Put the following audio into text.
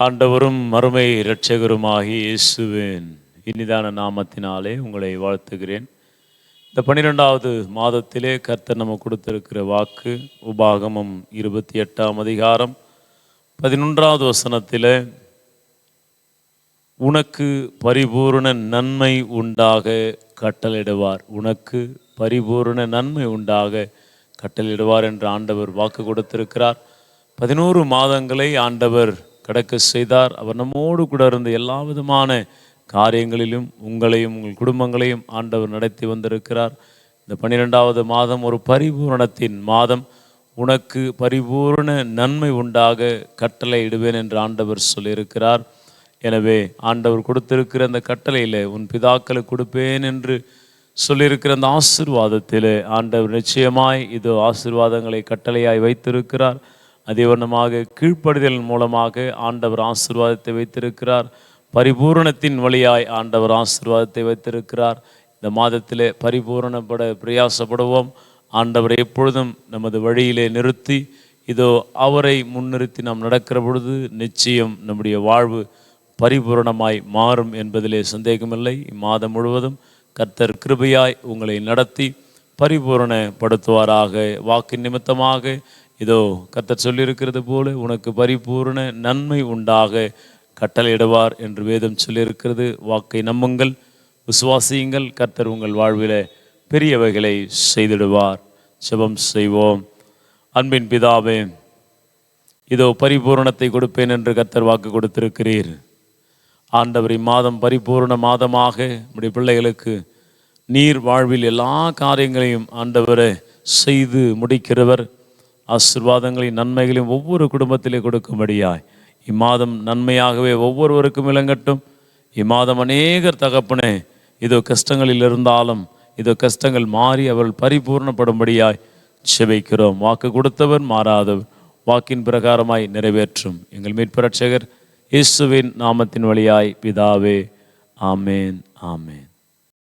ஆண்டவரும் மறுமை இரட்சகருமாகி இயேசுவின் இனிதான நாமத்தினாலே உங்களை வாழ்த்துகிறேன். இந்த 12வது மாதத்திலே கர்த்தர் நம்ம கொடுத்திருக்கிற வாக்கு உபாகமம் 28ஆம் அதிகாரம் 11வது வசனத்திலே, உனக்கு பரிபூரண நன்மை உண்டாக கட்டளையிடுவார், உனக்கு பரிபூரண நன்மை உண்டாக கட்டளையிடுவார் என்று ஆண்டவர் வாக்கு கொடுத்திருக்கிறார். 11 மாதங்களை ஆண்டவர் கடக்க செய்தார். அவர் நம்மோடு கூட இருந்த எல்லா விதமான காரியங்களிலும் உங்களையும் உங்கள் குடும்பங்களையும் ஆண்டவர் நடத்தி வந்திருக்கிறார். இந்த 12வது மாதம் ஒரு பரிபூரணத்தின் மாதம். உனக்கு பரிபூரண நன்மை உண்டாக கட்டளை இடுவேன் என்று ஆண்டவர் சொல்லியிருக்கிறார். எனவே ஆண்டவர் கொடுத்திருக்கிற அந்த கட்டளையில் உன் பிதாக்களுக்கு கொடுப்பேன் என்று சொல்லியிருக்கிற அந்த ஆசீர்வாதத்தில் ஆண்டவர் நிச்சயமாய் இது ஆசீர்வாதங்களை கட்டளையாய் வைத்திருக்கிறார். அதே வண்ணமாக கீழ்ப்படுதல் மூலமாக ஆண்டவர் ஆசீர்வாதத்தை வைத்திருக்கிறார். பரிபூரணத்தின் வழியாய் ஆண்டவர் ஆசீர்வாதத்தை வைத்திருக்கிறார். இந்த மாதத்திலே பரிபூரணப்பட பிரயாசப்படுவோம். ஆண்டவரை எப்பொழுதும் நமது வழியிலே நிறுத்தி இதோ அவரை முன்னிறுத்தி நாம் நடக்கிற பொழுது நிச்சயம் நம்முடைய வாழ்வு பரிபூரணமாய் மாறும் என்பதிலே சந்தேகமில்லை. இம்மாதம் முழுவதும் கர்த்தர் கிருபையாய் உங்களை நடத்தி பரிபூரணப்படுத்துவாராக. வாக்கின் நிமித்தமாக இதோ கர்த்தர் சொல்லியிருக்கிறது போல உனக்கு பரிபூரண நன்மை உண்டாக கட்டளையிடுவார் என்று வேதம் சொல்லியிருக்கிறது. வாக்கை நம்புங்கள், விசுவாசியுங்கள். கர்த்தர் உங்கள் வாழ்வில் பெரியவைகளை செய்திடுவார். ஜெபம் செய்வோம். அன்பின் பிதாவே, இதோ பரிபூரணத்தை கொடுப்பேன் என்று கர்த்தர் வாக்கு கொடுத்திருக்கிறீர். ஆண்டவர் இம்மாதம் பரிபூர்ண மாதமாக நம்முடைய பிள்ளைகளுக்கு நீர் வாழ்வில் எல்லா காரியங்களையும் ஆண்டவரை செய்து முடிக்கிறவர். ஆசீர்வாதங்களையும் நன்மைகளையும் ஒவ்வொரு குடும்பத்திலே கொடுக்கும்படியாய் இம்மாதம் நன்மையாகவே ஒவ்வொருவருக்கும் விளங்கட்டும். இம்மாதம் அநேகர் தகப்பனே இதோ கஷ்டங்களில் இருந்தாலும் இதோ கஷ்டங்கள் மாறி அவர்கள் பரிபூர்ணப்படும்படியாய் செபிக்கிறோம். வாக்கு கொடுத்தவர் மாறாதவர், வாக்கின் பிரகாரமாய் நிறைவேற்றும் எங்கள் மீட்பு இரட்சகர் இயேசுவின் நாமத்தின் வழியாய் பிதாவே, ஆமேன், ஆமேன்.